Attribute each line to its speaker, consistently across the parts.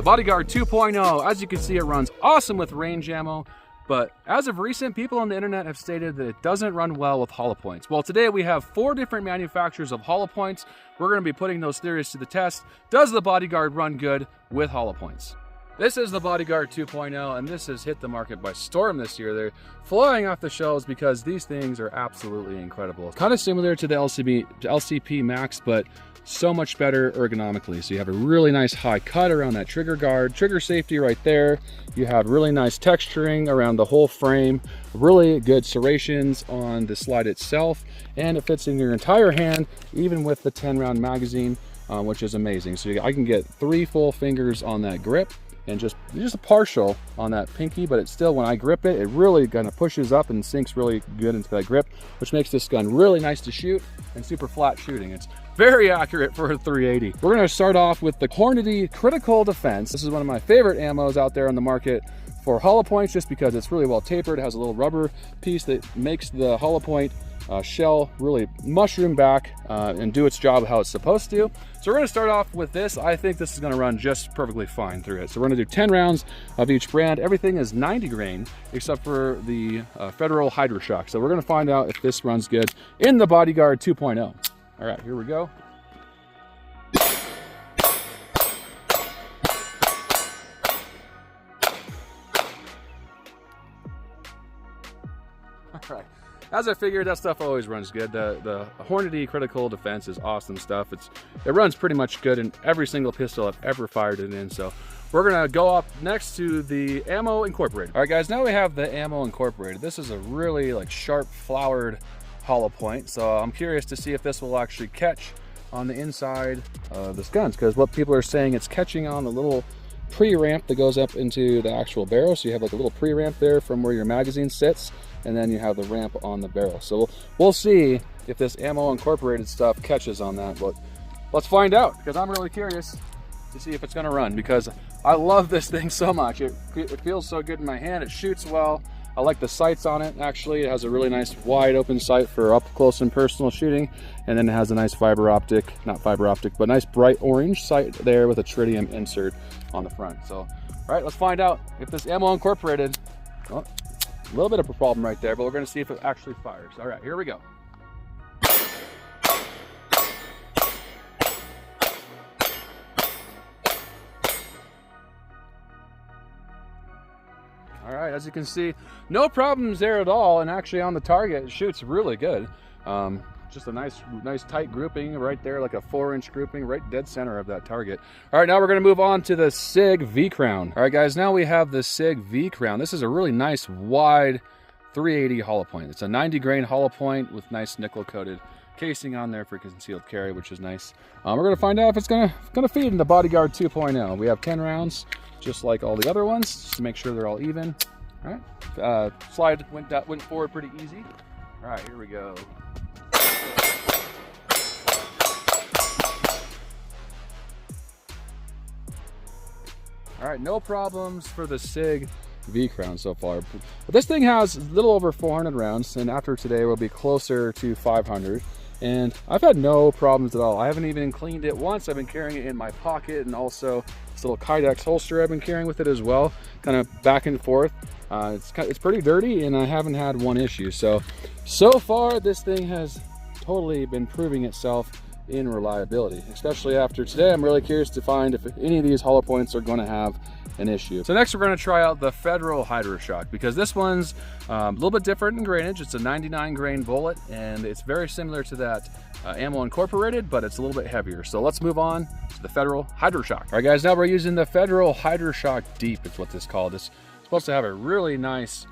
Speaker 1: Bodyguard 2.0, as you can see, it runs awesome with range ammo, but as of recent, people on the internet have stated that it doesn't run well with hollow points. Well, today we have 4 different manufacturers of hollow points. We're going to be putting those theories to the test. Does the Bodyguard run good with hollow points? This is the Bodyguard 2.0, and this has hit the market by storm this year. They're flying off the shelves because these things are absolutely incredible. Kind of similar to the LCP Max, but so much better ergonomically. So you have a really nice high cut around that trigger guard, trigger safety right there. You have really nice texturing around the whole frame, really good serrations on the slide itself, and it fits in your entire hand, even with the 10-round magazine, which is amazing. So I can get 3 full fingers on that grip, and just a partial on that pinky, but it's still, when I grip it, it really kind of pushes up and sinks really good into that grip, which makes this gun really nice to shoot and super flat shooting. It's very accurate for a 380. We're gonna start off with the Hornady Critical Defense. This is one of my favorite ammos out there on the market for hollow points, just because it's really well tapered. It has a little rubber piece that makes the hollow point shell really mushroom back and do its job how it's supposed to. So we're going to start off with this. I think this is going to run just perfectly fine through it. So we're going to do 10 rounds of each brand. Everything is 90 grain except for the Federal Hydroshock. So we're going to find out if this runs good in the Bodyguard 2.0. All right, here we go. All right. As I figured, that stuff always runs good. The Hornady Critical Defense is awesome stuff. It runs pretty much good in every single pistol I've ever fired it in. So we're gonna go up next to the Ammo Incorporated. All right, guys, now we have the Ammo Incorporated. This is a really sharp, flowered hollow point. So I'm curious to see if this will actually catch on the inside of this gun, because what people are saying, it's catching on the little pre-ramp that goes up into the actual barrel. So you have a little pre-ramp there from where your magazine sits, and then you have the ramp on the barrel. So we'll see if this Ammo Incorporated stuff catches on that, but let's find out, because I'm really curious to see if it's gonna run, because I love this thing so much. It feels so good in my hand. It shoots well. I like the sights on it. Actually, it has a really nice wide open sight for up close and personal shooting, and then it has a nice not fiber optic, but nice bright orange sight there with a tritium insert on the front. So, all right, let's find out if this Ammo Incorporated, well, a little bit of a problem right there, but we're gonna see if it actually fires. All right, here we go. All right, as you can see, no problems there at all, and actually on the target, it shoots really good. Just a nice tight grouping right there, like a 4-inch grouping right dead center of that target. All right, now we're gonna move on to the SIG V-Crown. All right, guys, now we have the SIG V-Crown. This is a really nice wide 380 hollow point. It's a 90 grain hollow point with nice nickel coated casing on there for concealed carry, which is nice. We're gonna find out if it's gonna feed in the Bodyguard 2.0. We have 10 rounds, just like all the other ones, just to make sure they're all even. All right, slide went forward pretty easy. All right, here we go. All right, no problems for the SIG V-Crown so far. But this thing has a little over 400 rounds, and after today we'll be closer to 500. And I've had no problems at all. I haven't even cleaned it once. I've been carrying it in my pocket, and also this little Kydex holster I've been carrying with it as well, kind of back and forth. It's pretty dirty, and I haven't had one issue. So far this thing has totally been proving itself in reliability, especially after today. I'm really curious to find if any of these hollow points are going to have an issue. So next we're going to try out the Federal Hydroshock, because this one's a little bit different in grainage. It's a 99 grain bullet, and it's very similar to that Ammo Incorporated, but it's a little bit heavier. So let's move on to the Federal Hydroshock. All right, guys, now we're using the Federal Hydroshock Deep. It's what this is called. It's supposed to have a really nice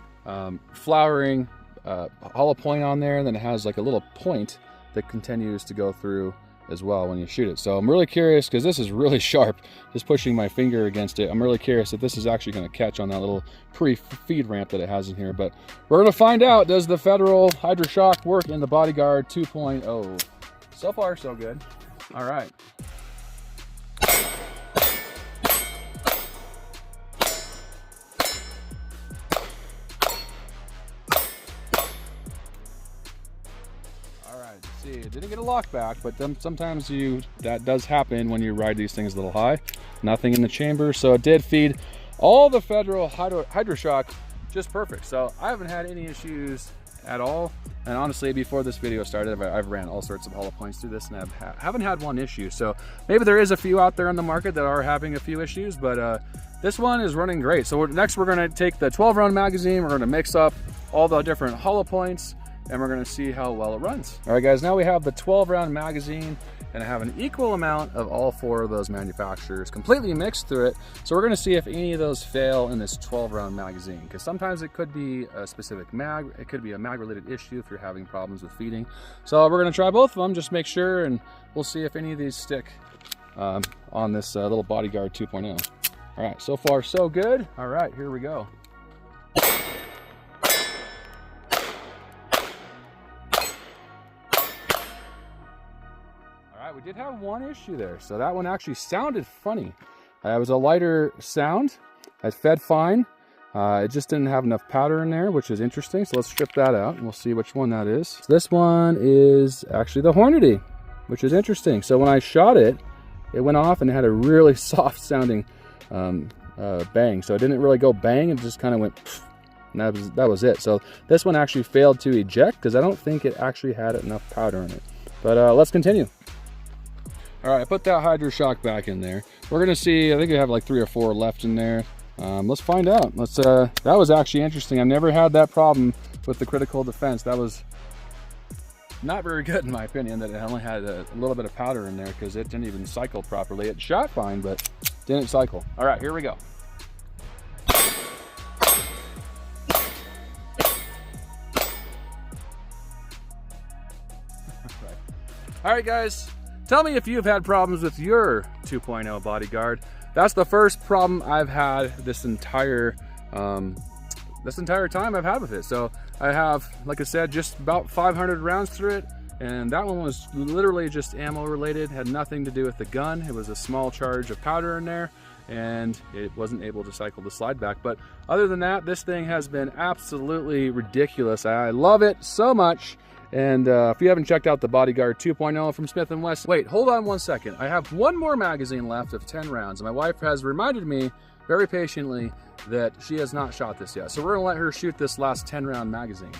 Speaker 1: flowering hollow point on there, and then it has like a little point that continues to go through as well when you shoot it. So I'm really curious, because this is really sharp, just pushing my finger against it. I'm really curious if this is actually going to catch on that little pre-feed ramp that it has in here, but we're going to find out. Does the Federal Hydroshock work in the Bodyguard 2.0? So far, so good. All right. See, it didn't get a lock back, but then sometimes that does happen when you ride these things a little high. nothing in the chamber. So it did feed all the federal hydroshock just perfect. So I haven't had any issues at all. And honestly, before this video started, I've ran all sorts of hollow points through this and I haven't had one issue. So maybe there is a few out there on the market that are having a few issues, but this one is running great. So next we're gonna take the 12 round magazine, we're gonna mix up all the different hollow points, and we're gonna see how well it runs. All right guys, now we have the 12 round magazine, and I have an equal amount of all 4 of those manufacturers completely mixed through it. So we're gonna see if any of those fail in this 12 round magazine, because sometimes it could be a specific mag, it could be a mag related issue if you're having problems with feeding. So we're gonna try both of them, just make sure, and we'll see if any of these stick on this little Bodyguard 2.0. All right, so far so good. All right, here we go. We did have one issue there, so that one actually sounded funny. It was a lighter sound. It fed fine. It just didn't have enough powder in there, which is interesting. So let's strip that out and we'll see which one that is. So this one is actually the Hornady, which is interesting. So when I shot it, it went off and it had a really soft sounding bang. So it didn't really go bang, it just kind of went pfft, and that was it. So this one actually failed to eject because I don't think it actually had enough powder in it. But let's continue. All right, I put that hydroshock back in there. We're gonna see, I think we have like 3 or 4 left in there. Let's find out. That was actually interesting. I've never had that problem with the critical defense. That was not very good in my opinion, that it only had a little bit of powder in there because it didn't even cycle properly. It shot fine, but didn't cycle. All right, here we go. All right, guys. Tell me if you've had problems with your 2.0 Bodyguard. That's the first problem I've had this entire time I've had with it. So I have, like I said, just about 500 rounds through it, and that one was literally just ammo related, had nothing to do with the gun. It was a small charge of powder in there, and it wasn't able to cycle the slide back. But other than that, this thing has been absolutely ridiculous. I love it so much. And if you haven't checked out the Bodyguard 2.0 from Smith & Wesson, wait, hold on one second. I have one more magazine left of 10 rounds. And my wife has reminded me very patiently that she has not shot this yet. So we're gonna let her shoot this last 10 round magazine.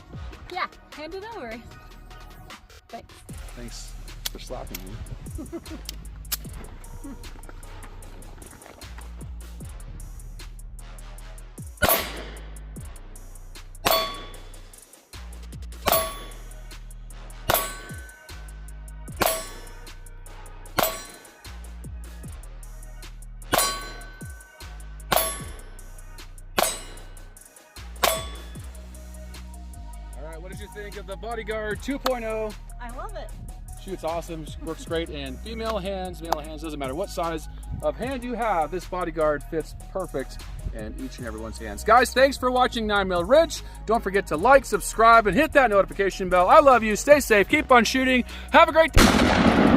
Speaker 2: Yeah, hand it over. Thanks.
Speaker 1: Thanks for slapping me. What did you think of the Bodyguard 2.0?
Speaker 2: I love it.
Speaker 1: Shoots awesome, works great in female hands, male hands, doesn't matter what size of hand you have, this Bodyguard fits perfect in each and everyone's hands. Guys, thanks for watching 9mm Ridge. Don't forget to like, subscribe, and hit that notification bell. I love you, stay safe, keep on shooting, have a great day.